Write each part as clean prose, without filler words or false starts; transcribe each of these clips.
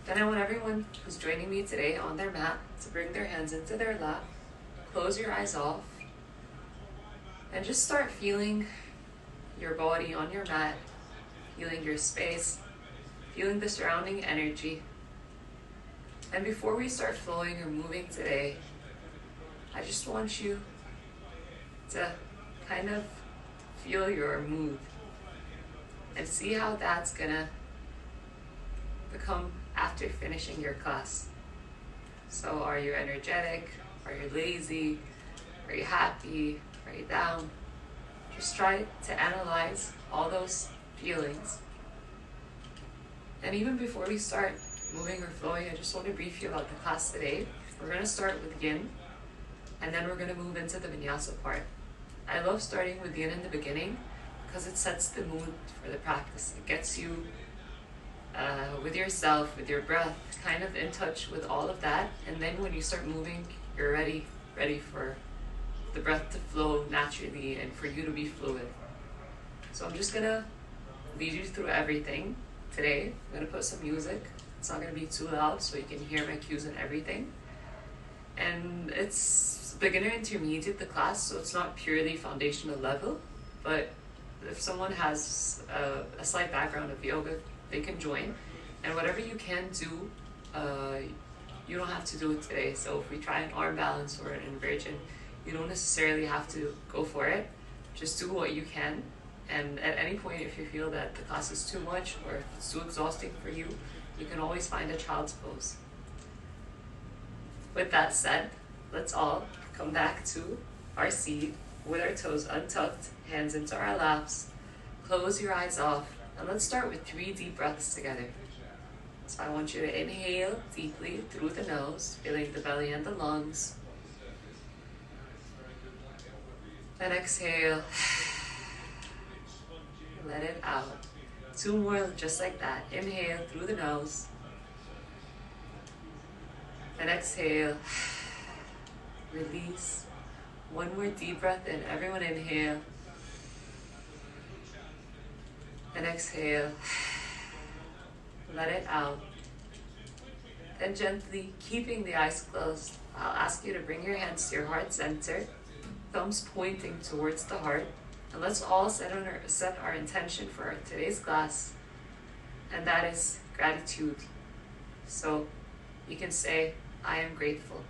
Then I want everyone who's joining me today on their mat to bring their hands into their lap, close your eyes off, and just start feeling your body on your mat, feeling your space, feeling the surrounding energy. And before we start flowing or moving today, I just want you to kind of feel your mood and see how that's gonna become after finishing your class. So are you energetic? Are you lazy? Are you happy? Are you down? Just try to analyze all those feelings. And even before we start moving or flowing, I just want to brief you about the class today. We're going to start with Yin, and then we're going to move into the Vinyasa part. I love starting with Yin in the beginning because it sets the mood for the practice. It gets you with yourself, with your breath, kind of in touch with all of that. And then when you start moving, you're ready for the breath to flow naturally and for you to be fluid. So I'm just gonna lead you through everything today. I'm gonna put some music. It's not gonna be too loud so you can hear my cues and everything. And it's beginner intermediate, the class, so it's not purely foundational level, but if someone has a slight background of yoga, they can join. And whatever you can do, you don't have to do it today. So if we try an arm balance or an inversion, you don't necessarily have to go for it. Just do what you can. And at any point, if you feel that the class is too much or if it's too exhausting for you, you can always find a child's pose. With that said, let's all come back to our seat with our toes untucked, hands into our laps. Close your eyes off, and let's start with 3 deep breaths together. So I want you to inhale deeply through the nose, feeling the belly and the lungs. Then exhale. Let it out. 2 more just like that. Inhale through the nose. Then exhale. Release. 1 more deep breath in. Everyone inhale. And exhale. Let it out. Then gently, keeping the eyes closed, I'll ask you to bring your hands to your heart center, thumbs pointing towards the heart. And let's all set our intention for today's class, and that is gratitude. So you can say, I am grateful,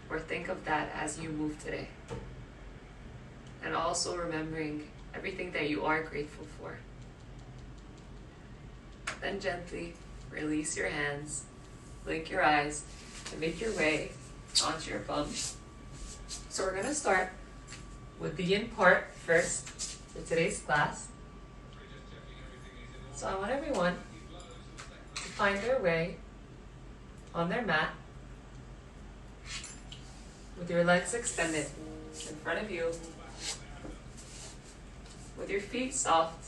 or think of that as you move today. And also remembering everything that you are grateful for. Then gently release your hands, blink your eyes, and make your way onto your bum. So we're gonna start with the Yin part first for today's class. So I want everyone to find their way on their mat with your legs extended in front of you, with your feet soft,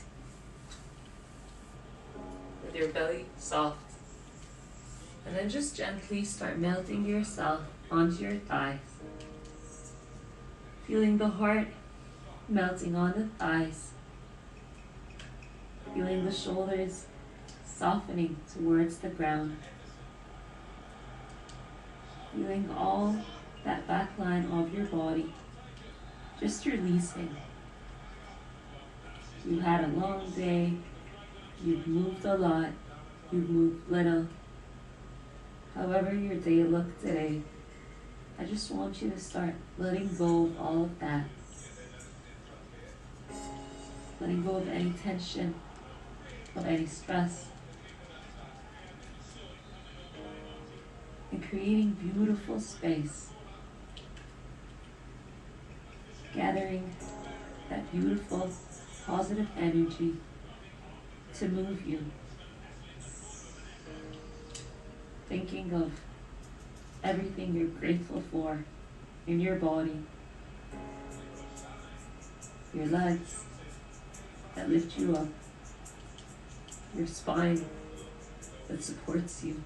with your belly soft. And then just gently start melting yourself onto your thighs. Feeling the heart melting on the thighs. Feeling the shoulders softening towards the ground. Feeling all that back line of your body just releasing. You had a long day, you've moved a lot, you've moved little. However your day looked today, I just want you to start letting go of all of that. Letting go of any tension, of any stress. And creating beautiful space. Gathering that beautiful, positive energy to move you. Thinking of everything you're grateful for in your body. Your legs that lift you up. Your spine that supports you.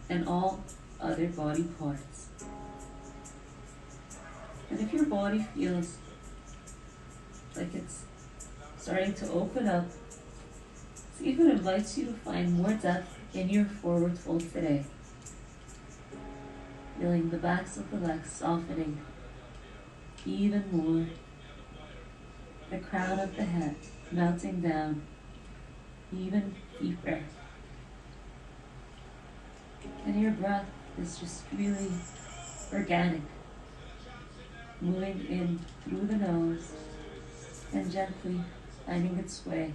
And all other body parts. And if your body feels like it's starting to open up, see even invites you to find more depth in your forward fold today. Feeling the backs of the legs softening even more. The crown of the head melting down even deeper. And your breath is just really organic, moving in through the nose and gently finding its way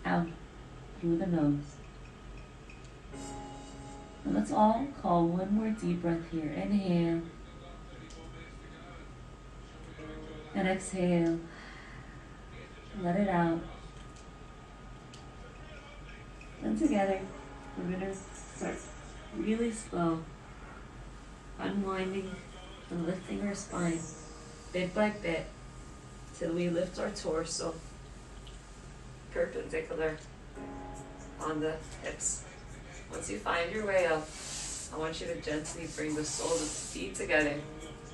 out through the nose. And let's all call one more deep breath here. Inhale and exhale. Let it out. And together, we're going to start really slow, unwinding and lifting our spine bit by bit till we lift our torso perpendicular on the hips. Once you find your way up, I want you to gently bring the soles of the feet together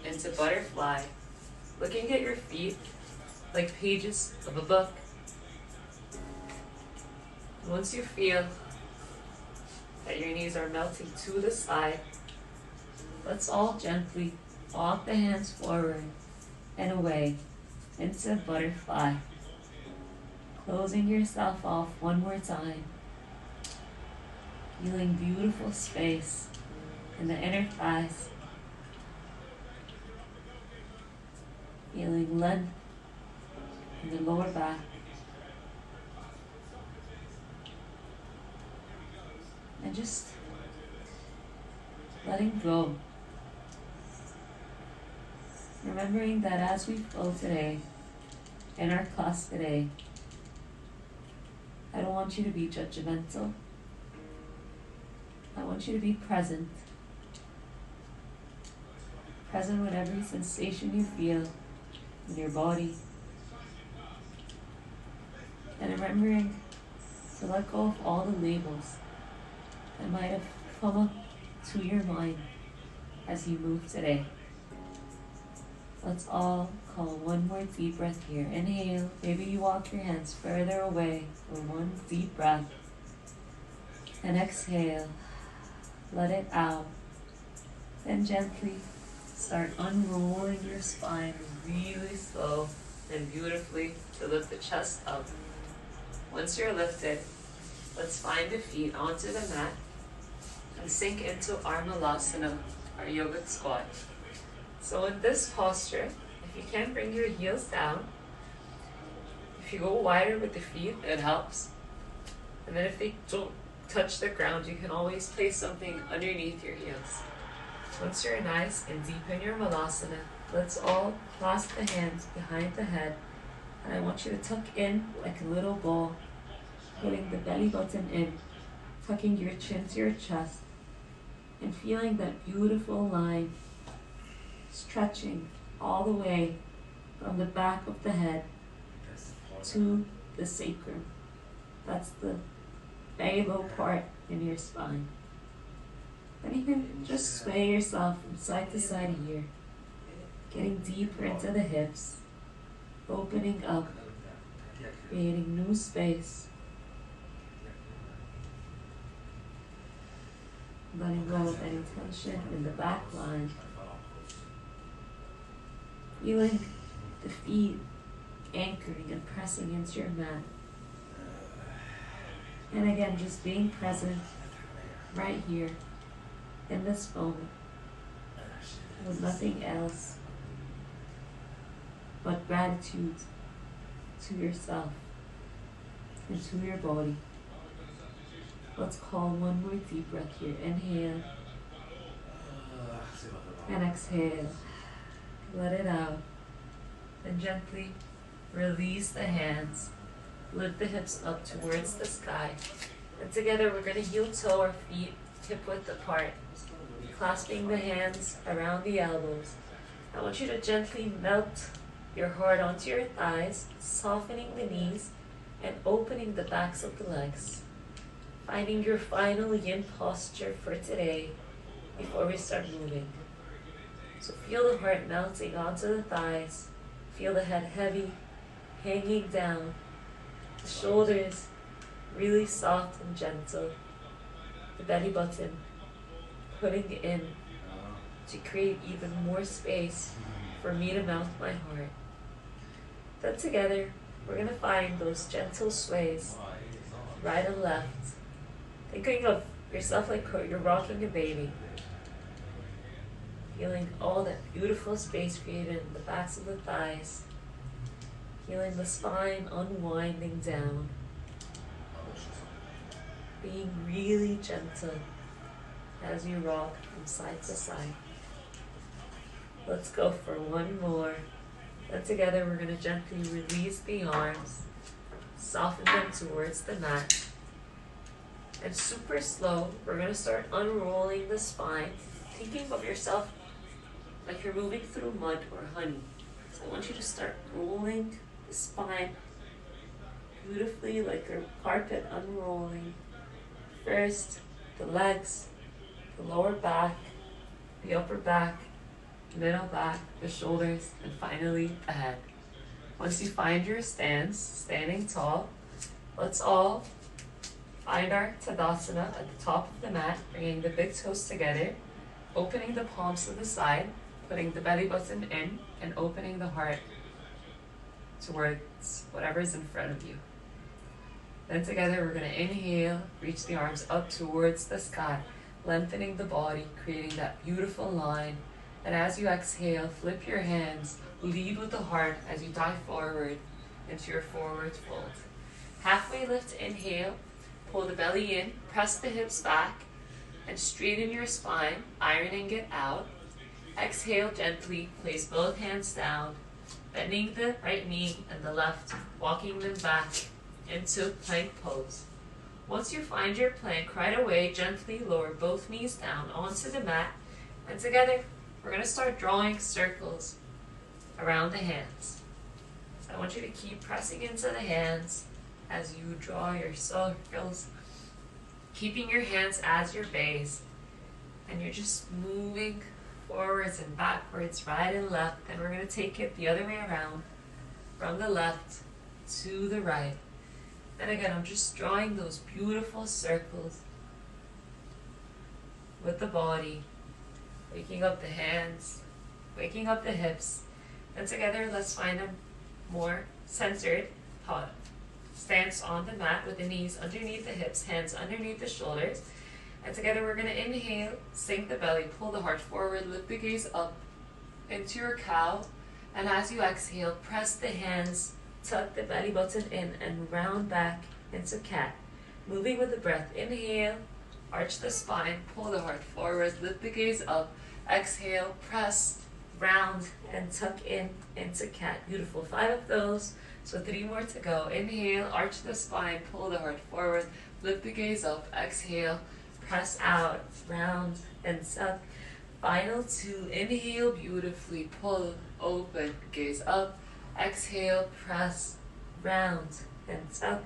into butterfly, looking at your feet like pages of a book. Once you feel that your knees are melting to the side, let's all gently walk the hands forward and away into butterfly. Closing yourself off one more time. Feeling beautiful space in the inner thighs. Feeling length in the lower back. And just letting go. Remembering that as we flow today, in our class today, I don't want you to be judgmental. I want you to be present. Present with every sensation you feel in your body. And remembering to let go of all the labels that might have come up to your mind as you move today. Let's all call one more deep breath here. Inhale. Maybe you walk your hands further away for one deep breath. And exhale. Let it out. Then gently start unrolling your spine really slow and beautifully to lift the chest up. Once you're lifted, let's find the feet onto the mat and sink into our malasana, our yogic squat. So in this posture, if you can bring your heels down, if you go wider with the feet, it helps. And then if they don't touch the ground, you can always place something underneath your heels. Once you're nice and deep in your malasana, let's all clasp the hands behind the head. And I want you to tuck in like a little ball, putting the belly button in, tucking your chin to your chest, and feeling that beautiful line stretching all the way from the back of the head to the sacrum. That's the very low part in your spine. Then you can just sway yourself from side to side here, getting deeper into the hips, opening up, creating new space, letting go of any tension in the back line. Feeling the feet anchoring and pressing into your mat. And again, just being present right here in this moment with nothing else but gratitude to yourself and to your body. Let's call one more deep breath here. Inhale and exhale. Let it out. And gently release the hands. Lift the hips up towards the sky. And together we're going to heel toe our feet hip width apart, clasping the hands around the elbows. I want you to gently melt your heart onto your thighs, softening the knees and opening the backs of the legs. Finding your final yin posture for today before we start moving. So feel the heart melting onto the thighs. Feel the head heavy, hanging down. The shoulders really soft and gentle. The belly button putting in to create even more space for me to melt my heart. Then together, we're going to find those gentle sways, right and left. Thinking of yourself like you're rocking a baby. Feeling all that beautiful space created in the backs of the thighs. Feeling the spine unwinding down. Being really gentle as you rock from side to side. Let's go for one more. Then together we're going to gently release the arms, soften them towards the mat. And super slow, we're going to start unrolling the spine, thinking of yourself like you're moving through mud or honey. So I want you to start rolling the spine beautifully like a carpet unrolling. First, the legs, the lower back, the upper back, middle back, the shoulders, and finally the head. Once you find your stance, standing tall, let's all find our Tadasana at the top of the mat, bringing the big toes together, opening the palms to the side, putting the belly button in, and opening the heart towards whatever's in front of you. Then together we're going to inhale, reach the arms up towards the sky, lengthening the body, creating that beautiful line. And as you exhale, flip your hands, lead with the heart as you dive forward into your forward fold. Halfway lift, inhale, pull the belly in, press the hips back, and straighten your spine, ironing it out. Exhale gently, place both hands down, bending the right knee and the left, walking them back into plank pose. Once you find your plank, right away, gently lower both knees down onto the mat, and together, we're going to start drawing circles around the hands. So I want you to keep pressing into the hands as you draw your circles, keeping your hands as your base, and you're just moving forwards and backwards, right and left, and we're going to take it the other way around, from the left to the right. And again, I'm just drawing those beautiful circles with the body, waking up the hands, waking up the hips, and together let's find a more centered stance on the mat with the knees underneath the hips, hands underneath the shoulders. And together we're going to inhale, sink the belly, pull the heart forward, lift the gaze up into your cow. And as you exhale, press the hands, tuck the belly button in, and round back into cat. Moving with the breath, inhale, arch the spine, pull the heart forward, lift the gaze up. Exhale, press, round, and tuck in into cat. Beautiful. 5 of those. So 3 more to go. Inhale, arch the spine, pull the heart forward, lift the gaze up. Exhale, press out, round, and tuck. Final 2. Inhale beautifully, pull, open, gaze up. Exhale, press, round, and tuck.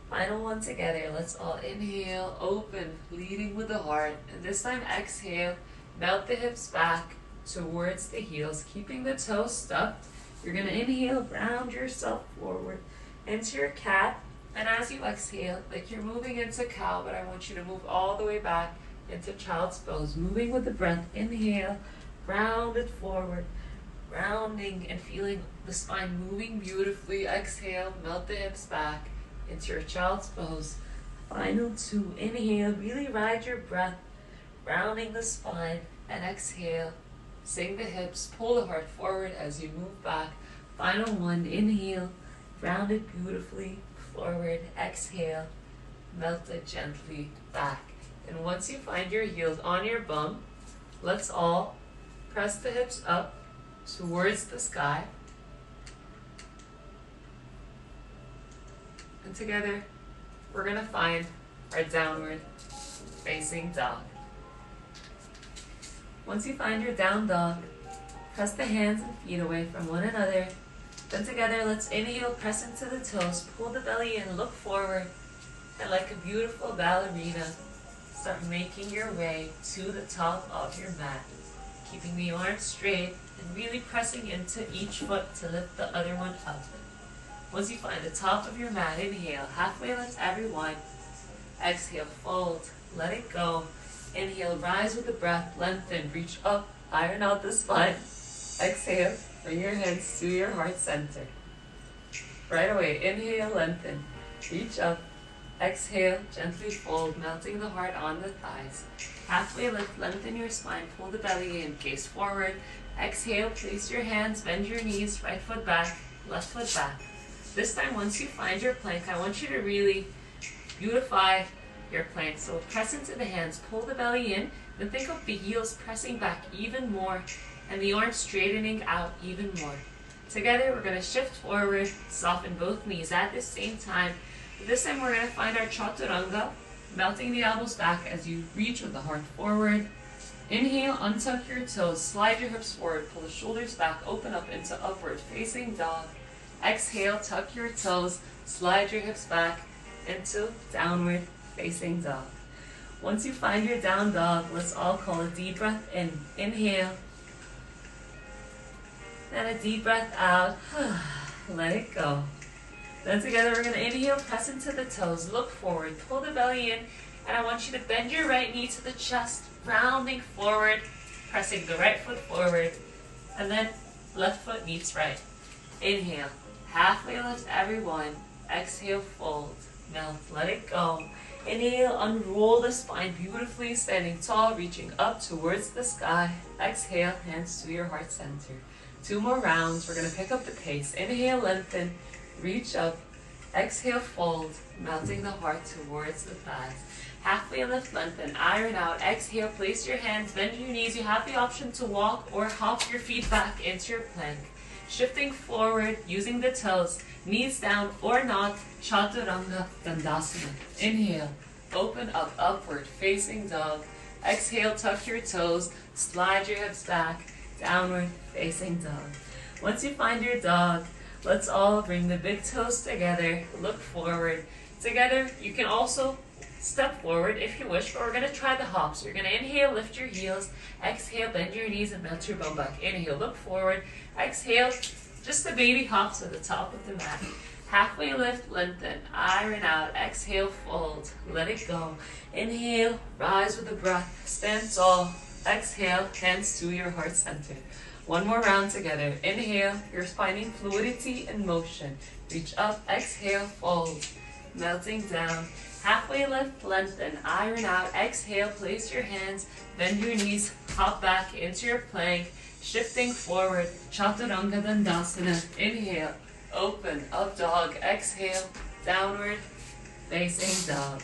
Final 1 together. Let's all inhale, open, leading with the heart. And this time exhale, melt the hips back towards the heels, keeping the toes stuck. You're going to inhale, round yourself forward into your cat. And as you exhale, like you're moving into cow, but I want you to move all the way back into child's pose. Moving with the breath, inhale, round it forward, rounding and feeling the spine moving beautifully. Exhale, melt the hips back into your child's pose. Final 2, inhale, really ride your breath, rounding the spine, and exhale, sink the hips, pull the heart forward as you move back. Final 1, inhale, round it beautifully forward, exhale, melt it gently back. And once you find your heels on your bum, let's all press the hips up towards the sky. And together, we're going to find our downward facing dog. Once you find your down dog, press the hands and feet away from one another. Then together, let's inhale, press into the toes, pull the belly in, look forward, and like a beautiful ballerina, start making your way to the top of your mat, keeping the arms straight and really pressing into each foot to lift the other one up. Once you find the top of your mat, inhale, halfway lift everyone, Exhale, fold. Let it go. Inhale, rise with the breath. Lengthen, reach up, iron out the spine. Exhale, bring your hands to your heart center. Right away, inhale, lengthen, reach up. Exhale, gently fold, melting the heart on the thighs. Halfway lift, lengthen your spine, pull the belly in, gaze forward. Exhale, place your hands, bend your knees, right foot back, left foot back. This time, once you find your plank, I want you to really beautify your plank. So press into the hands, pull the belly in, then think of the heels pressing back even more and the arms straightening out even more. Together, we're going to shift forward, soften both knees at the same time. This time, we're going to find our chaturanga, melting the elbows back as you reach with the heart forward. Inhale, untuck your toes, slide your hips forward, pull the shoulders back, open up into upward facing dog. Exhale, tuck your toes, slide your hips back into downward facing dog. Once you find your down dog, let's all call a deep breath in. Inhale. And a deep breath out. Let it go. Then together we're going to inhale, press into the toes, look forward, pull the belly in, and I want you to bend your right knee to the chest, rounding forward, pressing the right foot forward, and then left foot meets right. Inhale, halfway lift everyone. Exhale, fold, melt, let it go. Inhale, unroll the spine beautifully, standing tall, reaching up towards the sky. Exhale, hands to your heart center. 2 more rounds. We're going to pick up the pace. Inhale, lengthen, reach up. Exhale, fold, melting the heart towards the thighs. Halfway lift, lengthen, iron out. Exhale, place your hands, bend your knees. You have the option to walk or hop your feet back into your plank. Shifting forward, using the toes, knees down or not, chaturanga dandasana. Inhale, open up, upward, facing dog. Exhale, tuck your toes, slide your hips back, downward, facing dog. Once you find your dog, let's all bring the big toes together, look forward. Together, you can also step forward if you wish, but we're going to try the hops. You're going to inhale, lift your heels. Exhale, bend your knees and melt your bum back. Inhale, look forward. Exhale, just the baby hops at the top of the mat. Halfway lift, lengthen, iron out. Exhale, fold, let it go. Inhale, rise with the breath, stand tall. Exhale, hands to your heart center. 1 more round together. Inhale, you're finding fluidity and motion. Reach up, exhale, fold, melting down. Halfway lift, lengthen, iron out. Exhale, place your hands, bend your knees, hop back into your plank. Shifting forward, chaturanga dandasana. Inhale, open, up dog. Exhale, downward, facing dog.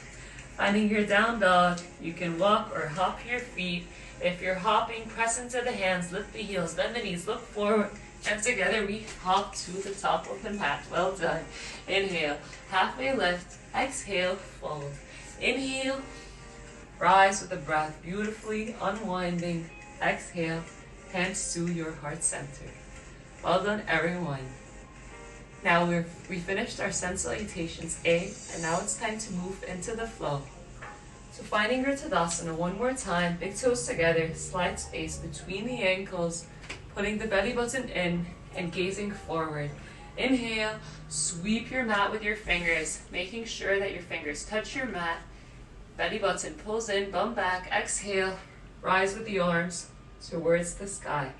Finding your down dog, you can walk or hop your feet. If you're hopping, press into the hands, lift the heels, bend the knees, look forward, and together we hop to the top of the mat. Well done. Inhale, halfway lift, exhale, fold. Inhale, rise with the breath, beautifully unwinding. Exhale, hands to your heart center. Well done, everyone. Now we finished our sun salutations A, and now it's time to move into the flow. So finding your Tadasana 1 more time, big toes together, slight space between the ankles, putting the belly button in and gazing forward. Inhale, sweep your mat with your fingers, making sure that your fingers touch your mat. Belly button pulls in, bum back. Exhale, rise with the arms towards the sky.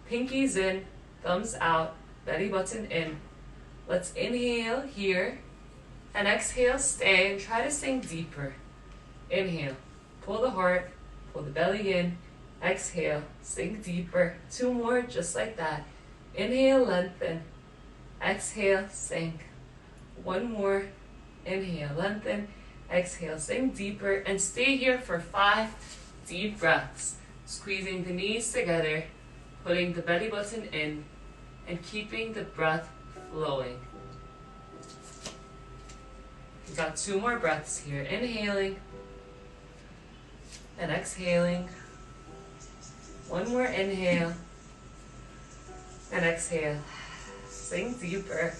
Pinkies in, thumbs out, belly button in. Let's inhale here and exhale, stay and try to sink deeper. Inhale, pull the heart, pull the belly in. Exhale, sink deeper. 2 more, just like that. Inhale, lengthen. Exhale, sink. 1 more. Inhale, lengthen. Exhale, sink deeper. And stay here for 5 deep breaths. Squeezing the knees together, putting the belly button in, and keeping the breath flowing. We've got 2 more breaths here. Inhaling and exhaling. 1 more inhale and exhale. Sink deeper.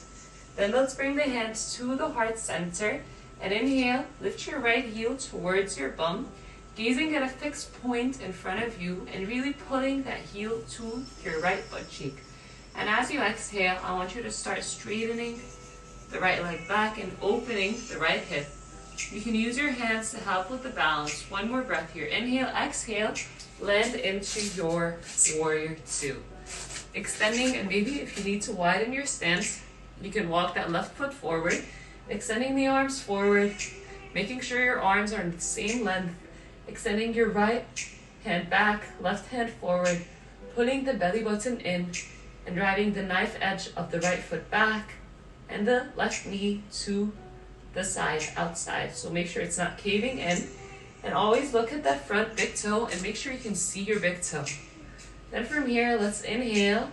Then let's bring the hands to the heart center and inhale. Lift your right heel towards your bum, gazing at a fixed point in front of you and really pulling that heel to your right butt cheek. And as you exhale, I want you to start straightening the right leg back and opening the right hip. You can use your hands to help with the balance. One more breath here. Inhale, exhale, land into your warrior two. Extending, and maybe if you need to widen your stance, you can walk that left foot forward, extending the arms forward, making sure your arms are the same length, extending your right hand back, left hand forward, pulling the belly button in, and driving the knife edge of the right foot back, and the left knee to the side, outside. So make sure it's not caving in, and always look at that front big toe and make sure you can see your big toe. Then from here, let's inhale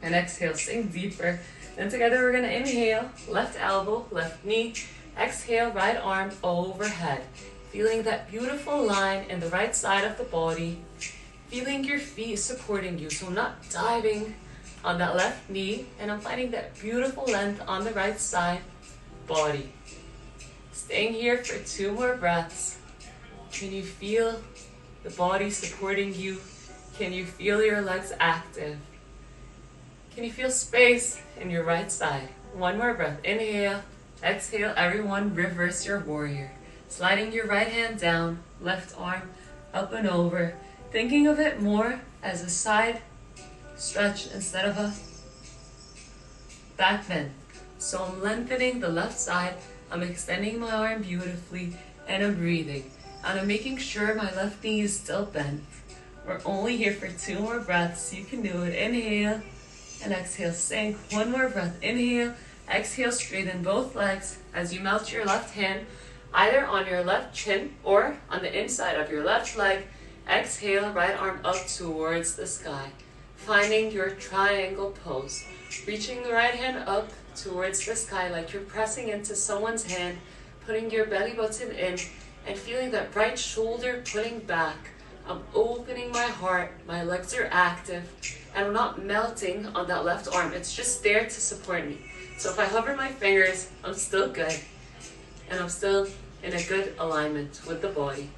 and exhale, sink deeper. Then together we're gonna inhale, left elbow, left knee, exhale, right arm overhead. Feeling that beautiful line in the right side of the body, feeling your feet supporting you, so not diving on that left knee, and I'm finding that beautiful length on the right side body. Staying here for 2 more breaths. Can you feel the body supporting you? Can you feel your legs active? Can you feel space in your right side? 1 more breath. Inhale, exhale. Everyone, reverse your warrior. Sliding your right hand down, left arm up and over. Thinking of it more as a side stretch instead of a back bend. So I'm lengthening the left side, I'm extending my arm beautifully, and I'm breathing. And I'm making sure my left knee is still bent. We're only here for 2 more breaths. You can do it. Inhale and exhale, sink. 1 more breath. Inhale, exhale, straighten both legs as you melt your left hand either on your left chin or on the inside of your left leg. Exhale, right arm up towards the sky. Finding your triangle pose. Reaching the right hand up towards the sky like you're pressing into someone's hand, putting your belly button in, and feeling that right shoulder putting back. I'm opening my heart, my legs are active, and I'm not melting on that left arm. It's just there to support me. So if I hover my fingers, I'm still good, and I'm still in a good alignment with the body.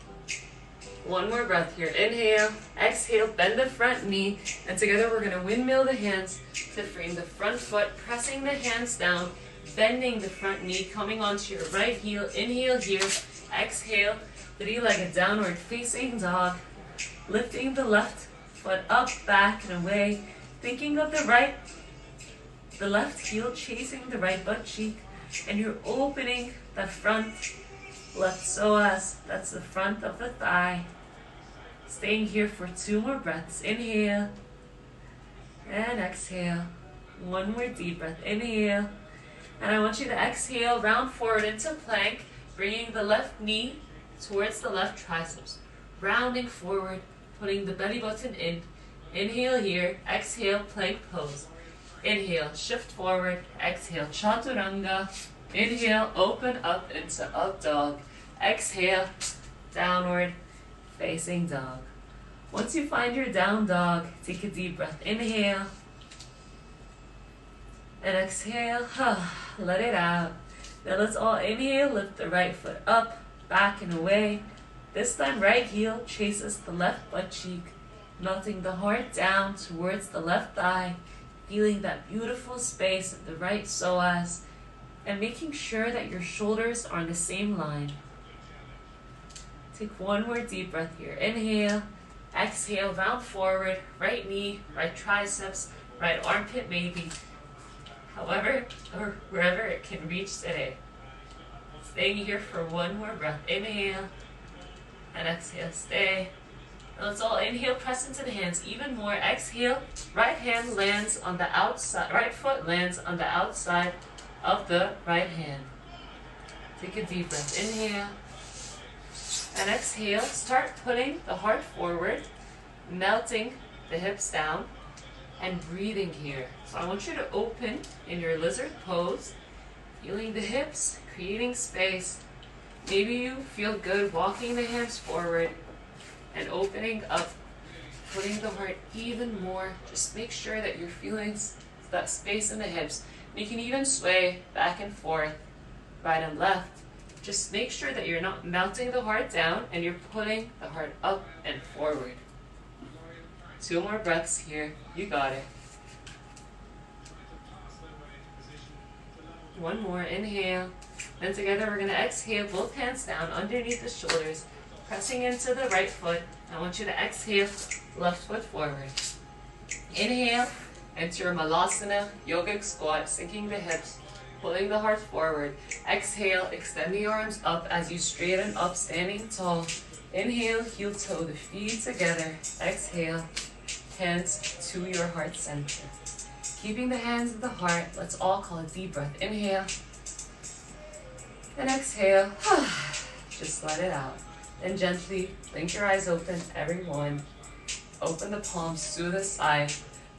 1 more breath here. Inhale, exhale, bend the front knee, and together we're gonna windmill the hands to frame the front foot, pressing the hands down, bending the front knee, coming onto your right heel. Inhale here, exhale, 3-legged downward facing dog, lifting the left foot up, back, and away, thinking of the left heel chasing the right butt cheek, and you're opening the front left psoas, that's the front of the thigh. Staying here for 2 more breaths. Inhale and exhale. 1 more deep breath. Inhale. And I want you to exhale, round forward into plank, bringing the left knee towards the left triceps. Rounding forward, putting the belly button in. Inhale here. Exhale, plank pose. Inhale, shift forward. Exhale, chaturanga. Inhale, open up into up dog. Exhale, downward facing dog. Once you find your down dog, take a deep breath. Inhale and exhale. Let it out. Now let's all inhale, lift the right foot up, back and away. This time right heel chases the left butt cheek, melting the heart down towards the left thigh, feeling that beautiful space of the right psoas, and making sure that your shoulders are on the same line. Take 1 more deep breath here. Inhale, exhale, round forward, right knee, right triceps, right armpit maybe, however or wherever it can reach today. Staying here for 1 more breath. Inhale and exhale, stay. Now let's all inhale, press into the hands even more. Exhale, right hand lands on the outside, right foot lands on the outside of the right hand. Take a deep breath. Inhale and exhale. Start putting the heart forward, melting the hips down, and breathing here. So I want you to open in your lizard pose, feeling the hips, creating space. Maybe you feel good walking the hands forward and opening up, putting the heart even more. Just make sure that you're feeling that space in the hips. You can even sway back and forth, right and left. Just make sure that you're not melting the heart down and you're pulling the heart up and forward. 2 more breaths here. You got it. One more, inhale. Then together we're gonna exhale, both hands down underneath the shoulders, pressing into the right foot. I want you to exhale, left foot forward. Inhale, enter your Malasana, yogic squat, sinking the hips, pulling the heart forward. Exhale, extend the arms up as you straighten up, standing tall. Inhale, heel toe the feet together. Exhale, hands to your heart center. Keeping the hands at the heart, let's all call a deep breath. Inhale, and exhale. Just let it out. And gently blink your eyes open, everyone. Open the palms to the side,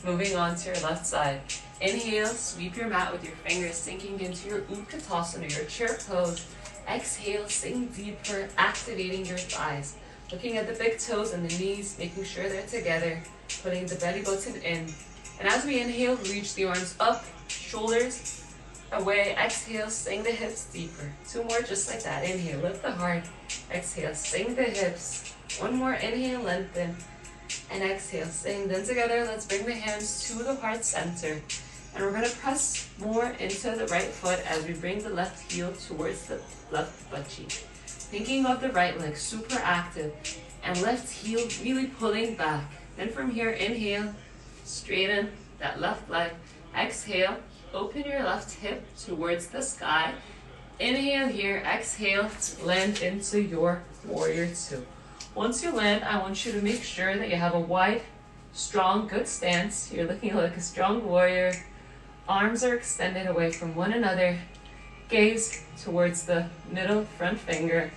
moving on to your left side. Inhale, sweep your mat with your fingers, sinking into your Utkatasana, your chair pose. Exhale, sink deeper, activating your thighs. Looking at the big toes and the knees, making sure they're together, putting the belly button in. And as we inhale, reach the arms up, shoulders away. Exhale, sink the hips deeper. Two more just like that. Inhale, lift the heart. Exhale, sink the hips. One more, inhale, lengthen. And exhale, sink. Then together, let's bring the hands to the heart center. And we're going to press more into the right foot as we bring the left heel towards the left butt cheek. Thinking of the right leg, super active. And left heel really pulling back. Then from here, inhale, straighten that left leg. Exhale, open your left hip towards the sky. Inhale here, exhale, land into your warrior two. Once you land, I want you to make sure that you have a wide, strong, good stance. You're looking like a strong warrior. Arms are extended away from one another. Gaze towards the middle front finger.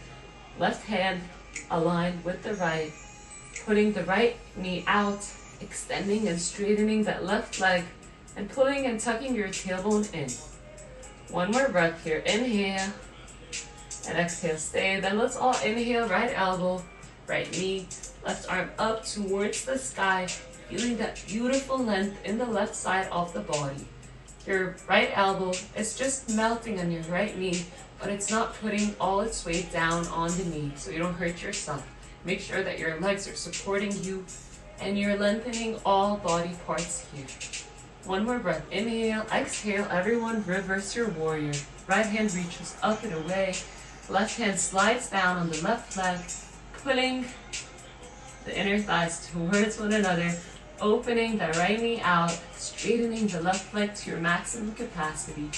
Left hand aligned with the right. Putting the right knee out, extending and straightening that left leg, and pulling and tucking your tailbone in. One more breath here. Inhale, and exhale, stay. Then let's all inhale, right elbow, right knee, left arm up towards the sky, feeling that beautiful length in the left side of the body. Your right elbow is just melting on your right knee, but it's not putting all its weight down on the knee, so you don't hurt yourself. Make sure that your legs are supporting you, and you're lengthening all body parts here. One more breath. Inhale, exhale. Everyone reverse your warrior. Right hand reaches up and away. Left hand slides down on the left leg, pulling the inner thighs towards one another, opening the right knee out, straightening the left leg to your maximum capacity.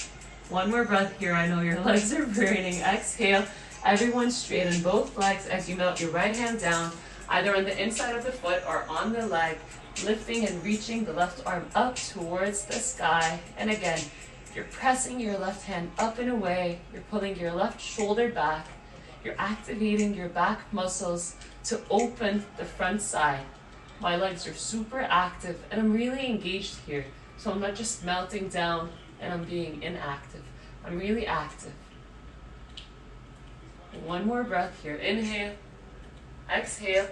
One more breath here. I know your legs are burning. Exhale. Everyone straighten both legs as you melt your right hand down, either on the inside of the foot or on the leg, lifting and reaching the left arm up towards the sky. And again, you're pressing your left hand up and away. You're pulling your left shoulder back. You're activating your back muscles to open the front side. My legs are super active and I'm really engaged here. So I'm not just melting down and I'm being inactive. I'm really active. One more breath here. Inhale, exhale.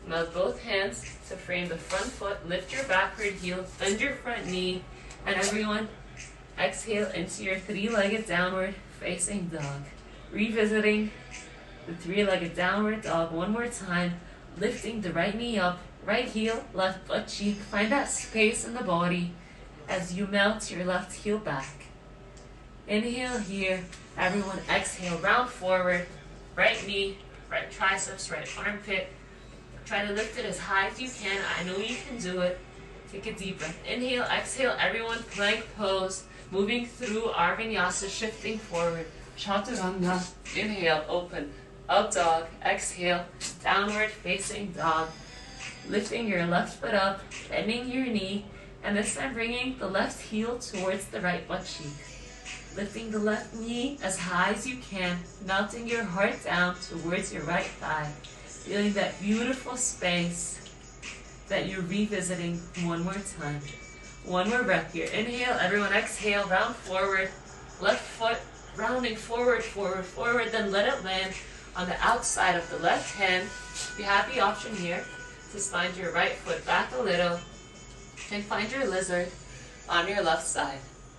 Melt both hands to frame the front foot. Lift your backward heel, bend your front knee, and everyone exhale into your three-legged downward facing dog. Revisiting the three-legged downward dog one more time. Lifting the right knee up, right heel, left butt cheek. Find that space in the body as you melt your left heel back. Inhale here. Everyone exhale, round forward. Right knee, right triceps, right armpit. Try to lift it as high as you can. I know you can do it. Take a deep breath. Inhale, exhale. Everyone plank pose. Moving through our Vinyasa, shifting forward. Chaturanga. Inhale, open. Up dog. Exhale. Downward facing dog. Lifting your left foot up. Bending your knee. And this time bringing the left heel towards the right butt cheek. Lifting the left knee as high as you can, melting your heart down towards your right thigh. Feeling that beautiful space that you're revisiting one more time. One more breath here. Inhale, everyone exhale, round forward. Left foot rounding forward, forward, forward. Then let it land on the outside of the left hand. The happy option here to slide your right foot back a little and find your lizard on your left side.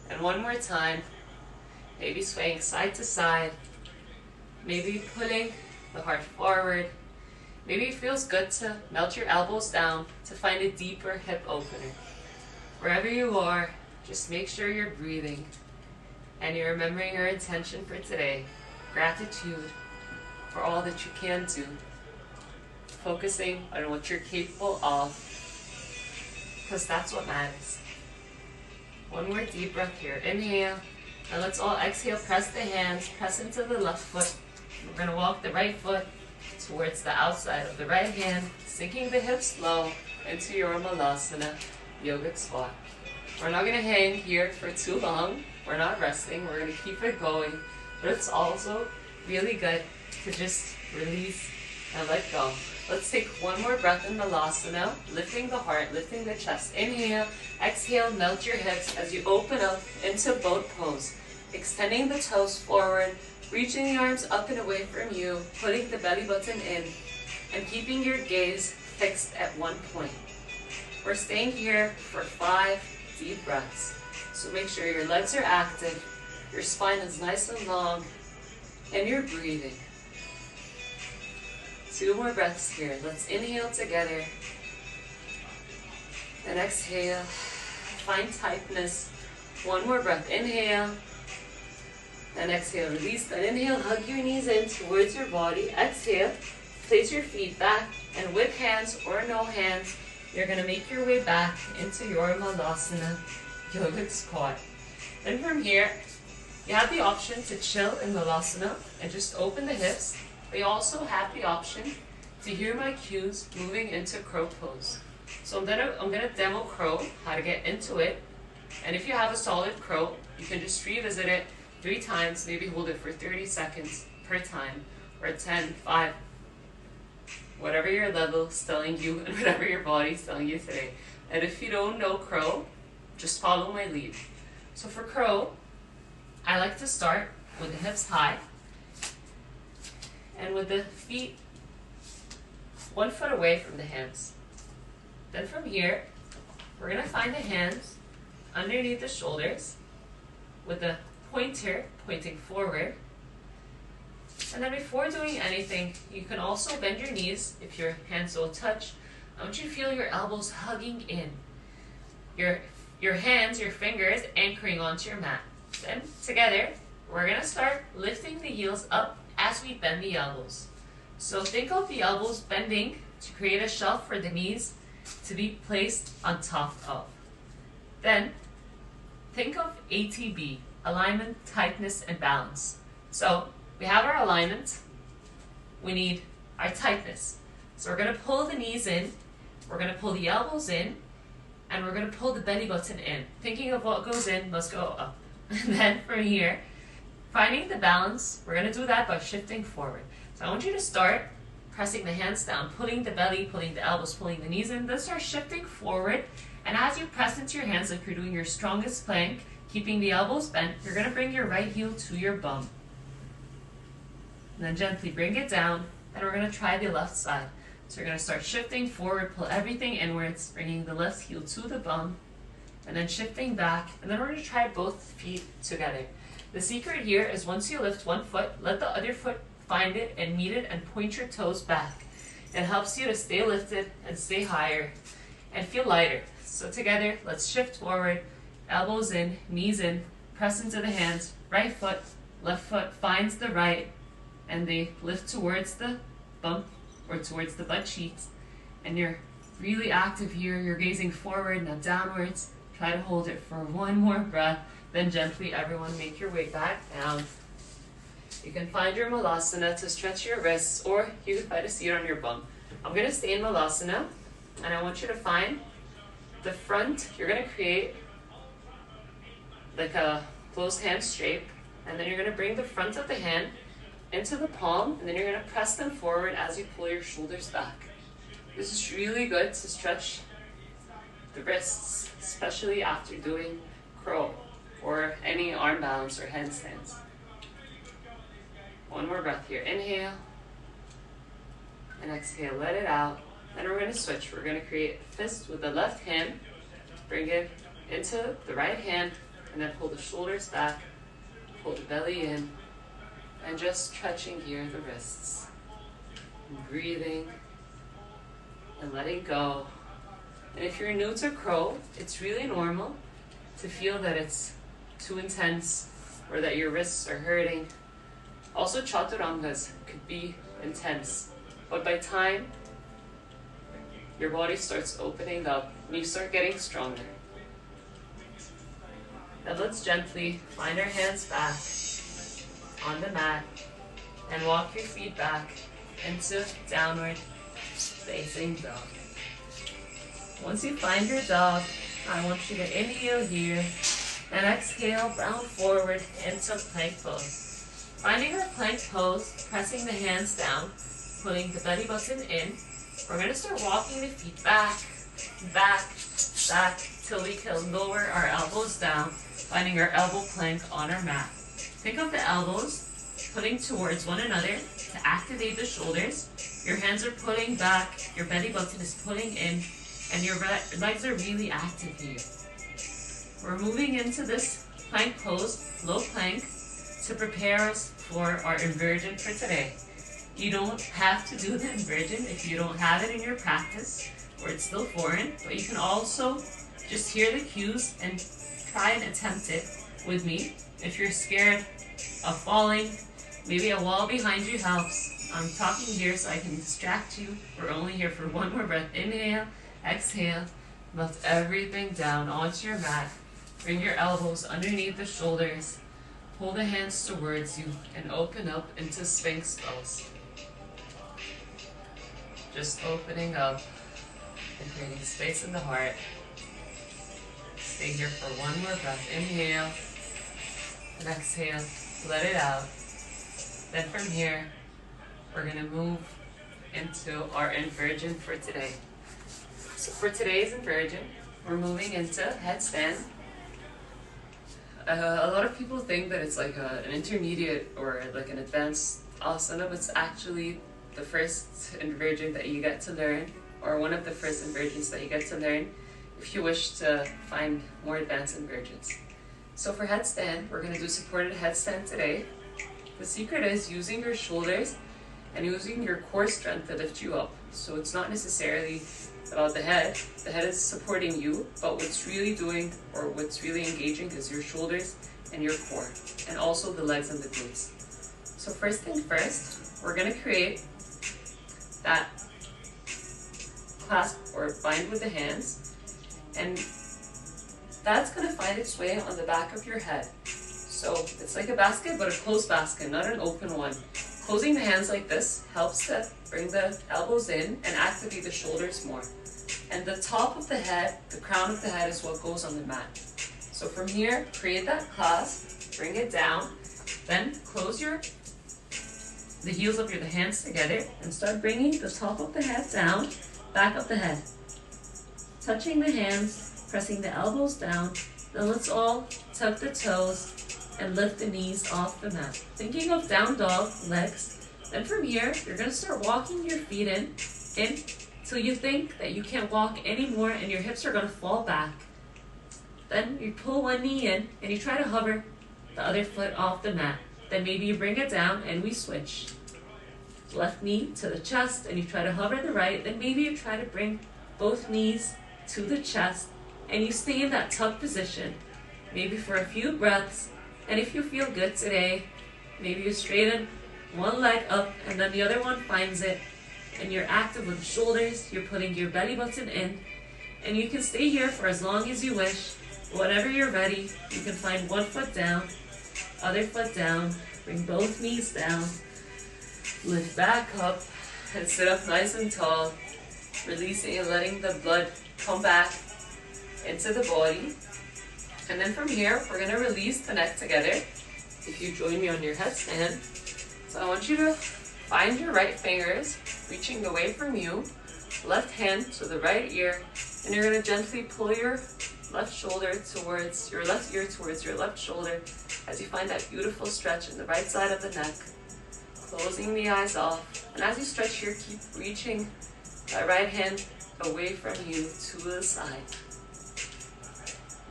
And one more time. Maybe swaying side to side, maybe pulling the heart forward. Maybe it feels good to melt your elbows down to find a deeper hip opener. Wherever you are, just make sure you're breathing And you're remembering your intention for today. Gratitude for all that you can do. Focusing on what you're capable of. Because that's what matters. One more deep breath here. Inhale. And let's all exhale. Press the hands. Press into the left foot. We're going to walk the right foot towards the outside of the right hand. Sinking the hips low into your Malasana yogic squat. We're not going to hang here for too long. We're not resting. We're going to keep it going. But it's also really good to just release and let go. Let's take one more breath in Malasana, lifting the heart, lifting the chest. Inhale, exhale, melt your hips as you open up into boat pose. Extending the toes forward, reaching the arms up and away from you, putting the belly button in, and keeping your gaze fixed at one point. We're staying here for 5 deep breaths. So make sure your legs are active, your spine is nice and long, and you're breathing. 2 more breaths here. Let's inhale together and exhale. Find tightness. 1 more breath. Inhale and exhale. Release that inhale. Hug your knees in towards your body. Exhale. Place your feet back, and with hands or no hands, you're going to make your way back into your Malasana yogic squat. Then from here, you have the option to chill in Malasana and just open the hips. We also have the option to hear my cues moving into crow pose. So I'm gonna demo crow, how to get into it. And if you have a solid crow, you can just revisit it 3 times, maybe hold it for 30 seconds per time, or 10, 5, whatever your level is telling you and whatever your body is telling you today. And if you don't know crow, just follow my lead. So for crow, I like to start with the hips high, and with the feet 1 foot away from the hands. Then from here, we're going to find the hands underneath the shoulders with the pointer pointing forward. And then before doing anything, you can also bend your knees if your hands don't touch. I want you to feel your elbows hugging in. Your hands, your fingers anchoring onto your mat. Then together, we're going to start lifting the heels up as we bend the elbows. So think of the elbows bending to create a shelf for the knees to be placed on top of. Then think of ATB, alignment, tightness, and balance. So we have our alignment, we need our tightness. So we're going to pull the knees in, we're going to pull the elbows in, and we're going to pull the belly button in. Thinking of what goes in must go up. And then from here, finding the balance, we're going to do that by shifting forward. So I want you to start pressing the hands down, pulling the belly, pulling the elbows, pulling the knees in. Then start shifting forward. And as you press into your hands like you're doing your strongest plank, keeping the elbows bent, you're going to bring your right heel to your bum. And then gently bring it down. And we're going to try the left side. So you're going to start shifting forward, pull everything inwards, bringing the left heel to the bum. And then shifting back. And then we're going to try both feet together. The secret here is once you lift 1 foot, let the other foot find it and meet it and point your toes back. It helps you to stay lifted and stay higher and feel lighter. So together, let's shift forward, elbows in, knees in, press into the hands, right foot, left foot finds the right, and they lift towards the bump or towards the butt cheeks. And you're really active here. You're gazing forward, not downwards. Try to hold it for 1 more breath. Then gently, everyone, make your way back down. You can find your Malasana to stretch your wrists, or you can find a seat on your bum. I'm going to stay in Malasana, and I want you to find the front. You're going to create like a closed hand shape, and then you're going to bring the front of the hand into the palm, and then you're going to press them forward as you pull your shoulders back. This is really good to stretch the wrists, especially after doing crow or any arm balance or handstands. 1 more breath here. Inhale and exhale. Let it out. Then we're going to switch. We're going to create a fist with the left hand. Bring it into the right hand, and then pull the shoulders back. Pull the belly in, and just stretching here the wrists. And breathing and letting go. And if you're new to crow, it's really normal to feel that it's too intense or that your wrists are hurting. Also, chaturangas could be intense, but by time your body starts opening up and you start getting stronger. Now let's gently find our hands back on the mat and walk your feet back into downward facing dog. Once you find your dog, I want you to inhale here and exhale, round forward into plank pose. Finding our plank pose, pressing the hands down, pulling the belly button in. We're going to start walking the feet back, back, back, till we can lower our elbows down, finding our elbow plank on our mat. Think of the elbows putting towards one another to activate the shoulders. Your hands are pulling back, your belly button is pulling in, and your legs are really active here. We're moving into this plank pose, low plank, to prepare us for our inversion for today. You don't have to do the inversion if you don't have it in your practice or it's still foreign, but you can also just hear the cues and try and attempt it with me. If you're scared of falling, maybe a wall behind you helps. I'm talking here so I can distract you. We're only here for one more breath. Inhale, exhale, melt everything down onto your mat. Bring your elbows underneath the shoulders. Pull the hands towards you and open up into Sphinx pose. Just opening up and creating space in the heart. Stay here for one more breath. Inhale and exhale. Let it out. Then from here, we're going to move into our inversion for today. So for today's inversion, we're moving into headstand. A lot of people think that it's like an intermediate or like an advanced asana, but it's actually the first inversion that you get to learn, or one of the first inversions that you get to learn if you wish to find more advanced inversions. So for headstand, we're going to do supported headstand today. The secret is using your shoulders and using your core strength to lift you up. So it's not necessarily about the head. The head is supporting you, but what's really doing, or what's really engaging, is your shoulders and your core, and also the legs and the glutes. So first thing first, we're going to create that clasp or bind with the hands, and that's going to find its way on the back of your head. So it's like a basket, but a closed basket, not an open one. Closing the hands like this helps to bring the elbows in and activate the shoulders more. And the top of the head, the crown of the head, is what goes on the mat. So from here, create that clasp, bring it down, then close the heels of the hands together and start bringing the top of the head down, back of the head. Touching the hands, pressing the elbows down. Then let's all tuck the toes and lift the knees off the mat. Thinking of down dog, legs. Then from here, you're going to start walking your feet in till you think that you can't walk anymore and your hips are going to fall back. Then you pull one knee in and you try to hover the other foot off the mat. Then maybe you bring it down and we switch. Left knee to the chest and you try to hover the right. Then maybe you try to bring both knees to the chest and you stay in that tuck position, maybe for a few breaths. And if you feel good today, maybe you straighten one leg up and then the other one finds it, and you're active with the shoulders. You're putting your belly button in, and you can stay here for as long as you wish. Whenever you're ready, you can find one foot down, other foot down, bring both knees down, lift back up and sit up nice and tall, releasing and letting the blood come back into the body. And then from here, we're going to release the neck together. If you join me on your headstand, so I want you to find your right fingers reaching away from you, left hand to the right ear, and you're going to gently pull your left shoulder towards your left ear, towards your left shoulder, as you find that beautiful stretch in the right side of the neck, closing the eyes off. And as you stretch here, keep reaching that right hand away from you to the side.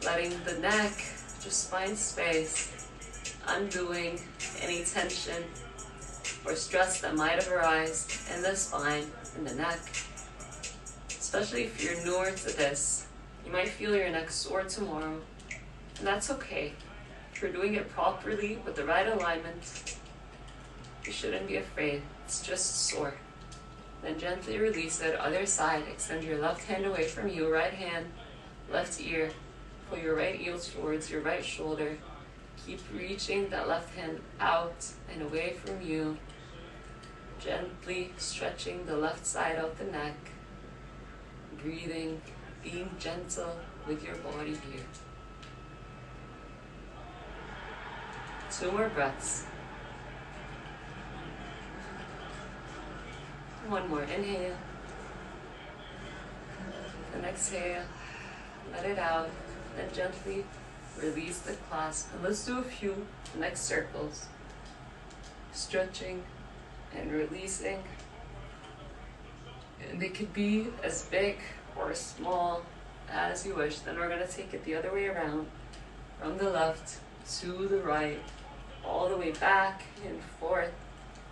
Letting the neck just find space, undoing any tension or stress that might have arisen in the spine, in the neck. Especially if you're newer to this, you might feel your neck sore tomorrow, and that's okay. If you're doing it properly with the right alignment, you shouldn't be afraid. It's just sore. Then gently release it. Other side. Extend your left hand away from you. Right hand, left ear. Pull your right heel towards your right shoulder. Keep reaching that left hand out and away from you. Gently stretching the left side of the neck. Breathing, being gentle with your body here. 2 more breaths. 1 more. Inhale. And exhale. Let it out. Then gently release the clasp. And let's do a few neck circles. Stretching and releasing. And they could be as big or small as you wish. Then we're going to take it the other way around. From the left to the right. All the way back and forth.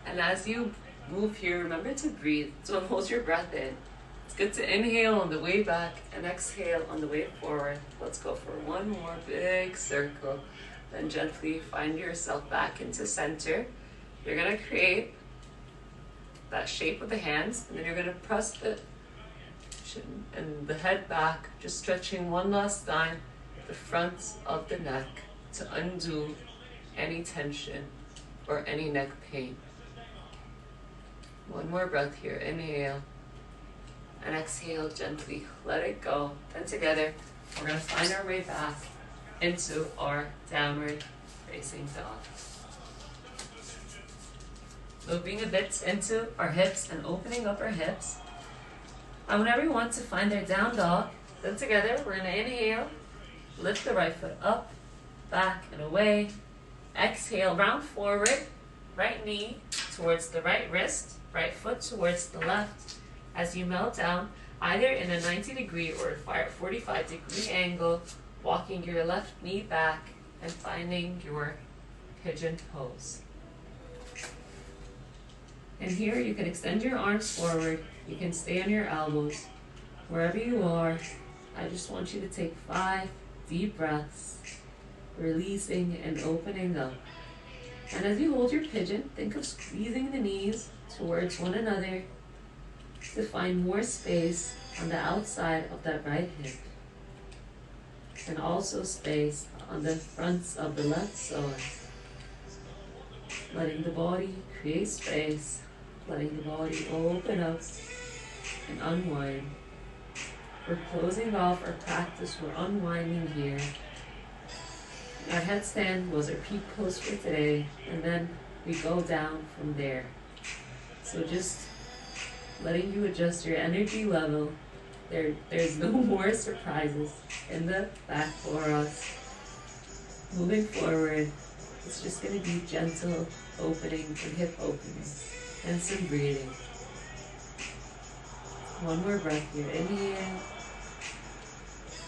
And as you move here, remember to breathe. Don't hold your breath in. It's good to inhale on the way back and exhale on the way forward. Let's go for 1 more big circle. Then gently find yourself back into center. You're going to create that shape with the hands, and then you're going to press the chin and the head back, just stretching one last time the front of the neck to undo any tension or any neck pain. 1 more breath here. Inhale and exhale gently. Let it go. Then together, we're going to find our way back into our downward facing dog. Moving a bit into our hips and opening up our hips. I want everyone to find their down dog. Then together, we're going to inhale, lift the right foot up, back and away. Exhale, round forward, right knee towards the right wrist, right foot towards the left. As you melt down, either in a 90-degree or a 45-degree angle, walking your left knee back and finding your pigeon pose. And here you can extend your arms forward. You can stay on your elbows. Wherever you are, I just want you to take 5 deep breaths, releasing and opening up. And as you hold your pigeon, think of squeezing the knees towards one another to find more space on the outside of that right hip. And also space on the fronts of the left side. Letting the body create space, letting the body open up and unwind. We're closing off our practice, we're unwinding here. Our headstand was our peak pose for today, and then we go down from there. So just letting you adjust your energy level. There's no more surprises in the back for us. Moving forward, it's just going to be gentle opening and hip opening and some breathing. 1 more breath here. Inhale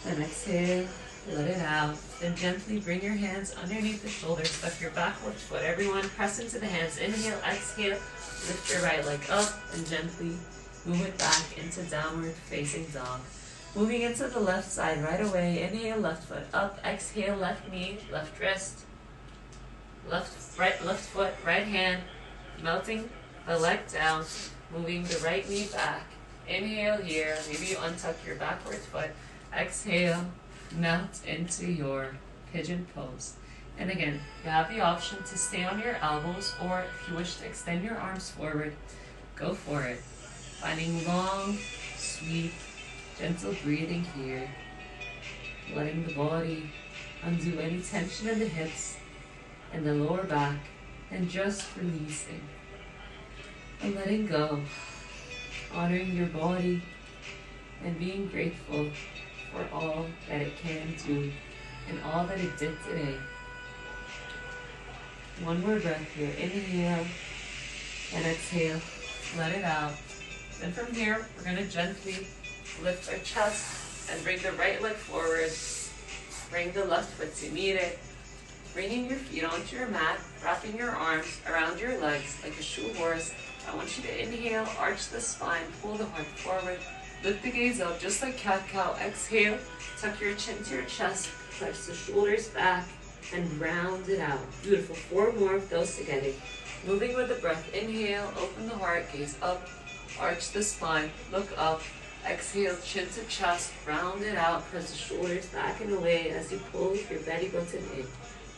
and exhale. Let it out. Then gently bring your hands underneath the shoulders. Tuck your back left foot. Everyone press into the hands. Inhale, exhale. Lift your right leg up and gently move it back into downward facing dog. Moving into the left side right away. Inhale, left foot up. Exhale, left knee, left wrist. Left foot, right hand. Melting the leg down. Moving the right knee back. Inhale here. Maybe you untuck your backward foot. Exhale. Melt into your pigeon pose. And again, you have the option to stay on your elbows, or if you wish to extend your arms forward, go for it. Finding long, sweet, gentle breathing here. Letting the body undo any tension in the hips and the lower back, and just releasing. And letting go. Honoring your body and being grateful for all that it can do and all that it did today. 1 more breath here. Inhale and exhale. Let it out. Then from here, we're going to gently lift our chest and bring the right leg forward. Bring the left foot to meet it. Bringing your feet onto your mat, wrapping your arms around your legs like a shoe horse. I want you to inhale, arch the spine, pull the heart forward. Lift the gaze up just like cat-cow. Exhale, tuck your chin to your chest, press the shoulders back, and round it out. Beautiful. 4 more of those together. Moving with the breath. Inhale, open the heart, gaze up, arch the spine, look up. Exhale, chin to chest, round it out, press the shoulders back and away as you pull your belly button in.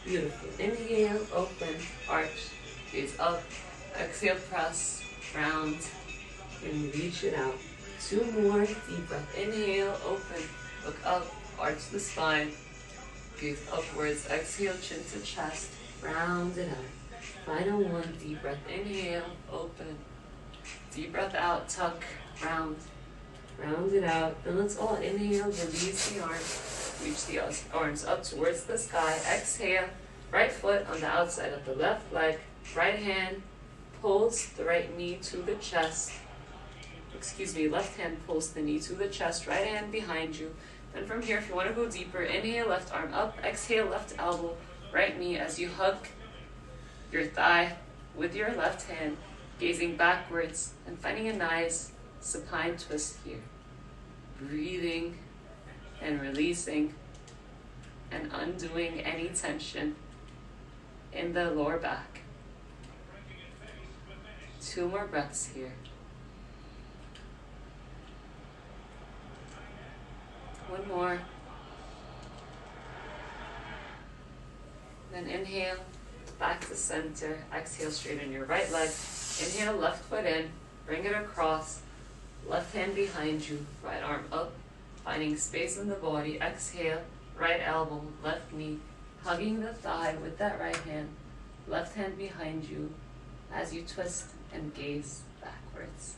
Beautiful. Inhale, open, arch, gaze up. Exhale, press, round, and reach it out. 2 more, deep breath. Inhale, open, look up, arch the spine, gaze upwards. Exhale, chin to chest, round it out. Final one, deep breath. Inhale, open, deep breath out, tuck, round. Round it out. Then let's all inhale, release the arms, reach the arms up towards the sky. Exhale, right foot on the outside of the left leg, right hand pulls the right knee to the chest. Left hand pulls the knee to the chest, right hand behind you. Then from here, if you want to go deeper, inhale, left arm up, exhale, left elbow, right knee as you hug your thigh with your left hand, gazing backwards and finding a nice supine twist here. Breathing and releasing and undoing any tension in the lower back. 2 more breaths here. 1 more. Then inhale, back to center. Exhale, straighten your right leg. Inhale, left foot in, bring it across. Left hand behind you, right arm up, finding space in the body. Exhale, right elbow, left knee, hugging the thigh with that right hand. Left hand behind you as you twist and gaze backwards.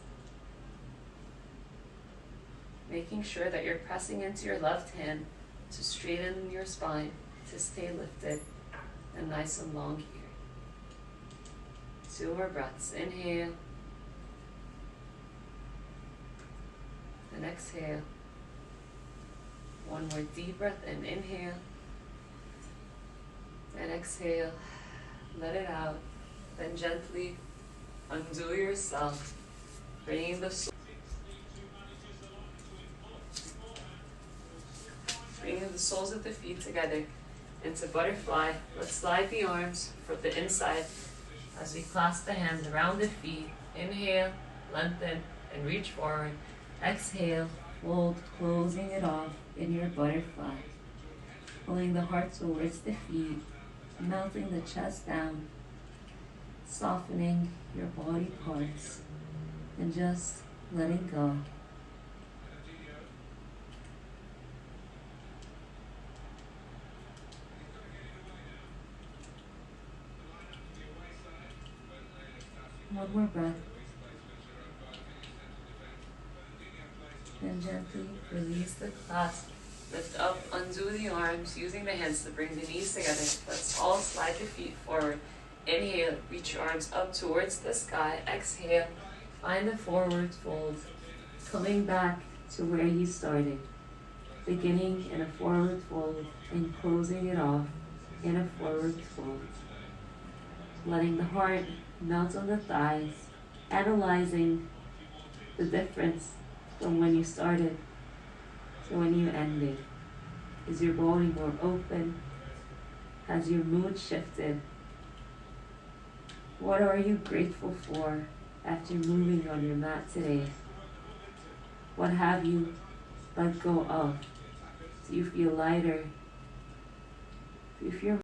Making sure that you're pressing into your left hand to straighten your spine, to stay lifted and nice and long here. 2 more breaths. Inhale. And exhale. 1 more deep breath and inhale. And exhale. Let it out. Then gently undo yourself, bringing the soles of the feet together into butterfly. Let's slide the arms for the inside as we clasp the hands around the feet. Inhale, lengthen, and reach forward. Exhale, fold, closing it off in your butterfly. Pulling the heart towards the feet, melting the chest down, softening your body parts, and just letting go. One more breath. Then gently release the clasp. Lift up, undo the arms, using the hands to bring the knees together. Let's all slide the feet forward. Inhale, reach your arms up towards the sky. Exhale, find the forward fold. Coming back to where you started. Beginning in a forward fold and closing it off in a forward fold. Letting the heart melt on the thighs, analyzing the difference from when you started to when you ended. Is your body more open? Has your mood shifted? What are you grateful for after moving on your mat today? What have you let go of? Do you feel lighter? Do you feel